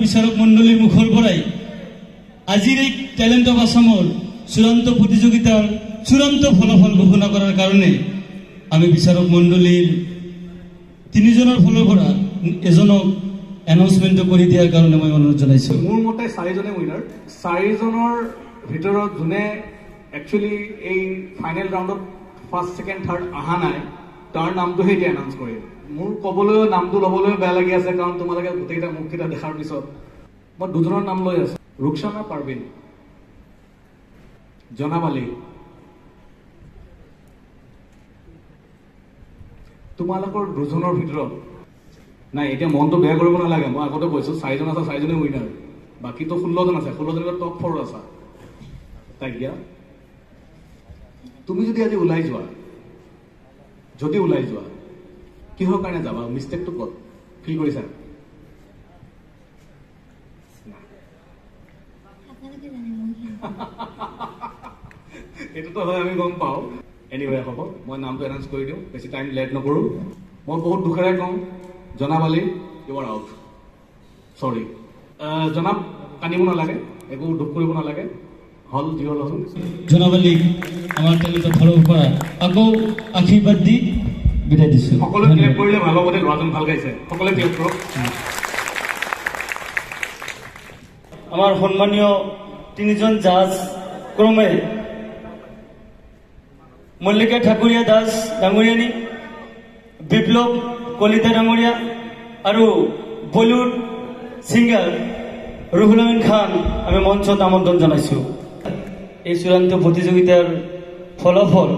বিচাৰক মণ্ডলীৰ মুখৰ পৰাই আজিৰ এই টেলেণ্ট অফ আছামৰ চূড়ান্ত প্ৰতিযোগিতাৰ চূড়ান্ত ফলাফল ঘোষণা কৰাৰ কাৰণে আমি বিচাৰক মণ্ডলীৰ তিনিজনৰ ফালৰ পৰা এজনক এনাউন্সমেন্ট কৰি দিয়াৰ কাৰণে মই অনুৰোধ জনাইছো। মোৰ মতে চাৰিজনে উইনাৰ, চাৰিজনৰ ভিতৰত যোনে একচুৱেলি এই ফাইনেল ৰাউণ্ডত ফাৰ্ষ্ট ছেকেণ্ড থাৰ্ড অহা নাই তাৰ নামটোহে এতিয়া এনাউন্স কৰিম। মোৰ ক'বলৈও নামটো ল'বলৈ বেয়া লাগি আছে, কাৰণ তোমালোকে গোটেইকেইটা মুখকেইটা দেখাৰ পিছত মই দুজনৰ নাম লৈ আছো, ৰুকসানা পাৰভিন, জনাব আলী। তোমালোকৰ দুজনৰ ভিতৰত নাই, এতিয়া মনটো বেয়া কৰিব নালাগে, মই আগতে কৈছো চাৰিজন আছে, চাৰিজনে উইনাৰ, বাকীতো 16জন আছে, 16জনৰ টপ 4 আছা। তাই দিয়া তুমি যদি আজি ওলাই যোৱা, কিহৰ কাৰণে যাবা? মিষ্টেকটো ক'ত ফিল কৰিছা? এইটোতো হয়, আমি গম পাওঁ। এনিৱে হ'ব, মই নামটো এনাউন্স কৰি দিওঁ, বেছি টাইম লেট নকৰোঁ। মই বহুত দুখেৰে কওঁ, জনাব আলী ইউ আৰ আউট। চৰি জনাব, কান্দিব নালাগে, একো দুখ কৰিব নালাগে, হল যি হল হ'ল। জনাব আলী আমাৰ টেলেণ্টৰ ফালৰ পৰা আকৌ আশীৰ্বাদ দি বিদায় দিছো। সকলোৱে ক্লেপ কৰিলে ভাল হ'ব দে, ল'ৰাজন ভাল গাইছে, সকলোৱে ক্লেপ কৰক। আমাৰ সন্মানীয় তিনিজন জাজ ক্ৰমে মল্লিকা ঠাকুৰীয়া দাস ডাঙৰীয়ানী, বিপ্লৱ কলিতা ডাঙৰীয়া আৰু বলিউড ছিংগাৰ ৰুহুল আমিন খান আমি মঞ্চত আমন্ত্ৰণ জনাইছো। এই চূড়ান্ত প্ৰতিযোগিতাৰ ফলাফল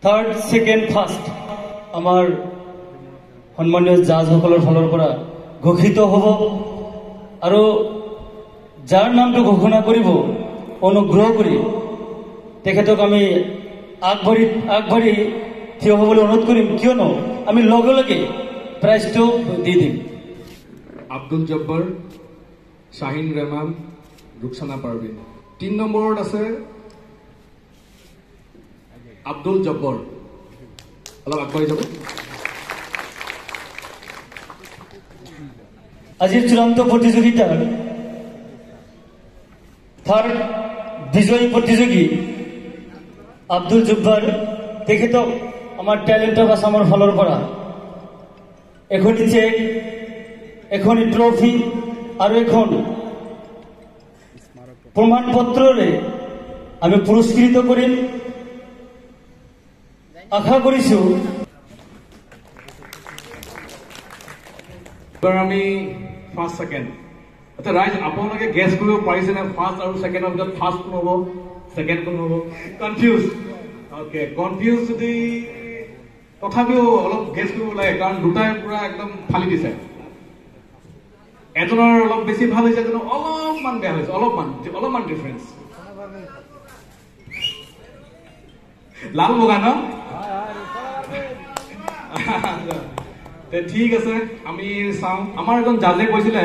থাৰ্ড, ছেকেণ্ড, ফাৰ্ষ্ট আমাৰ সন্মানীয় জাজসকলৰ ফালৰ পৰা ঘোষিত হ'ব, আৰু যাৰ নামটো ঘোষণা কৰিব অনুগ্ৰহ কৰি তেখেতক আমি আগবাঢ়ি থিয় হ'বলৈ অনুৰোধ কৰিম, কিয়নো আমি লগে লগে প্ৰাইজটো দি দিম। আব্দুল জব্বাৰ, শাহিন ৰেহমান, ৰুকসানা পাৰভিন। 3 নম্বৰত আছে আব্দুল জব্বৰ, অলপ আগবাঢ়ি যাব। আজিৰ চূড়ান্ত প্ৰতিযোগিতাৰ থাৰ্ড বিজয়ী প্ৰতিযোগী আব্দুল জব্বাৰ, তেখেতক আমাৰ টেলেণ্ট অফ আছামৰ ফালৰ পৰা এখনি চেক, এখনি ট্ৰফি আৰু এখন প্ৰমাণ পত্ৰৰে আমি পুৰস্কৃত কৰিম। আশা কৰিছো এবাৰ আমি ফাৰ্ষ্ট ছেকেণ্ড, আচ্ছা ৰাইজ আপোনালোকে গেছ কৰিব পাৰিছে নে ফাৰ্ষ্ট আৰু ছেকেণ্ডৰ ভিতৰত ফাৰ্ষ্ট কোন হ'ব, ছেকেণ্ড কোন হ'ব? কনফিউজ? অ'কে, কনফিউজ যদি তথাপিও অলপ গেছ কৰিব লাগে, কাৰণ দুটাই পুৰা একদম ফালি দিছে। এজনৰ অলপ বেছি ভাল হৈছে, এজনৰ অলপমান বেয়া হৈছে, অলপমান ডিফাৰেঞ্চ। লাল বগা ন? ঠিক আছে, আমি চাওঁ। আমাৰ এজন জাজে কৈছিলে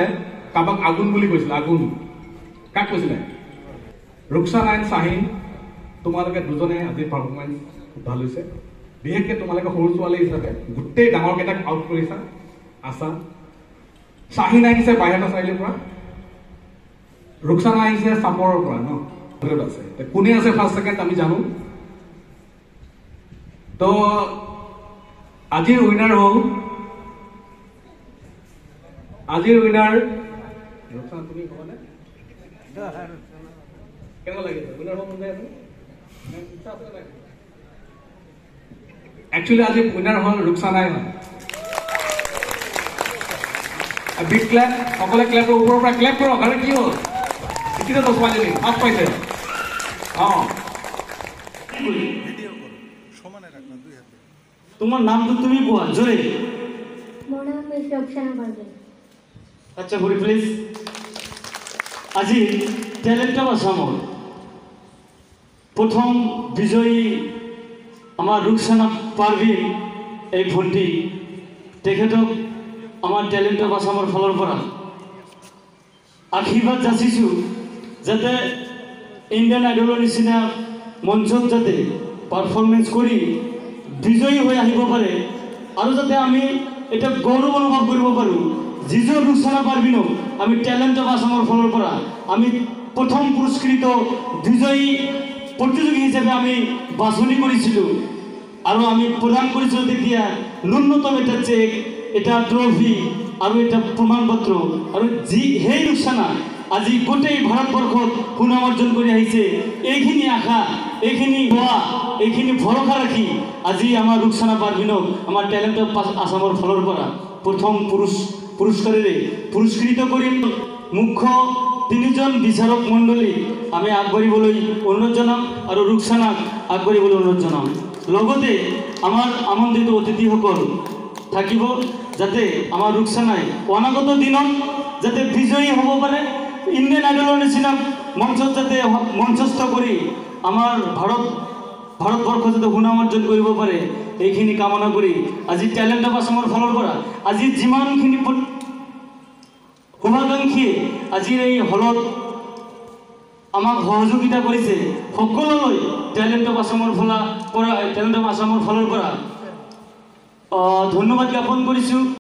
কাৰোবাক আগুন বুলি কৈছিলে। আগুন কাক কৈছিলে? ৰুকসানা এণ্ড শাহিন, তোমালোকে দুজনে আজি পাৰফৰ্মেঞ্চ খুব ভাল হৈছে। বিশেষকৈ তোমালোকে সৰু ছোৱালী হিচাপে গোটেই ডাঙৰকেইটাক আউট কৰিছা। আছা, শাহিন আহিছে বাহিৰৰ চাৰিআলিৰ পৰা, ৰুকসানা আহিছে চাপৰৰ পৰা ন, আছে। কোনে আছে ফাৰ্ষ্ট ছেকেণ্ড আমি জানো। তো আজিৰ উইনাৰ হ'ল, ৰুকসানা তুমি হ'বানে? কেনেকুৱা লাগিছে উইনাৰ হ'ব? একচুৱেলি আজি উইনাৰ হ'ল ৰুকসানাই হয়। বিগ ক্লেপ, সকলোৱে ক্লেপ ওপৰৰ পৰা ক্লেপ কৰক। আৰু কি হ'ল? শিকিছে তো ছোৱালীজনী, ফাৰ্ষ্ট পাইছে। তোমাৰ নামটো তুমি কোৱা জোৰে। মোৰ নাম ৰুকসানা পাৰভিন। আচ্ছা ভৰি প্লিজ। আজি টেলেণ্ট অফ আছামৰ প্ৰথম বিজয়ী আমাৰ ৰুকসানা পাৰভিন, এই ভণ্টি, তেখেতক আমাৰ টেলেণ্ট অফ আছামৰ ফালৰ পৰা আশীৰ্বাদ যাচিছোঁ, যাতে ইণ্ডিয়ান আইডলৰ নিচিনা মঞ্চত যাতে পাৰফৰ্মেঞ্চ কৰি বিজয়ী হৈ আহিব পাৰে, আৰু যাতে আমি এটা গৌৰৱ অনুভৱ কৰিব পাৰোঁ যিজন ৰুকসানা পাৰভিনক আমি টেলেণ্ট অফ আসামৰ ফালৰ পৰা আমি প্ৰথম পুৰস্কৃত বিজয়ী প্ৰতিযোগী হিচাপে আমি বাছনি কৰিছিলোঁ আৰু আমি প্ৰদান কৰিছিলোঁ তেতিয়া ন্যূনতম এটা চেক, এটা ট্ৰফি আৰু এটা প্ৰমাণপত্ৰ। আৰু সেই ৰুকসানা আজি গোটেই ভাৰতবৰ্ষত সুনাম অৰ্জন কৰি আহিছে। এইখিনি আশা, এইখিনি হোৱা, এইখিনি ভৰসা ৰাখি আজি আমাৰ ৰুকসানা পাৰভিনক আমাৰ টেলেণ্ট অফ আসামৰ ফালৰ পৰা প্ৰথম পুৰস্কাৰেৰে পুৰস্কৃত কৰিম। মুখ্য তিনিজন বিচাৰক মণ্ডলী আমি আগবাঢ়িবলৈ অনুৰোধ জনাম আৰু ৰুকসানাক আগবাঢ়িবলৈ অনুৰোধ জনাম। লগতে আমাৰ আমন্ত্ৰিত অতিথিসকল থাকিব, যাতে আমাৰ ৰুকসানাই অনাগত দিনত যাতে বিজয়ী হ'ব পাৰে, ইণ্ডিয়ান আইডলৰ নিচিনা মঞ্চত যাতে মঞ্চস্থ কৰি আমাৰ ভাৰতবৰ্ষ যাতে সুনাম অৰ্জন কৰিব পাৰে, এইখিনি কামনা কৰি আজি টেলেণ্ট অফ আসামৰ ফালৰ পৰা আজি যিমানখিনি শুভাকাংক্ষীয়ে আজিৰ এই হলত আমাক সহযোগিতা কৰিছে, সকলোলৈ টেলেণ্ট অফ আসামৰ ফালৰ পৰা ধন্যবাদ জ্ঞাপন কৰিছোঁ।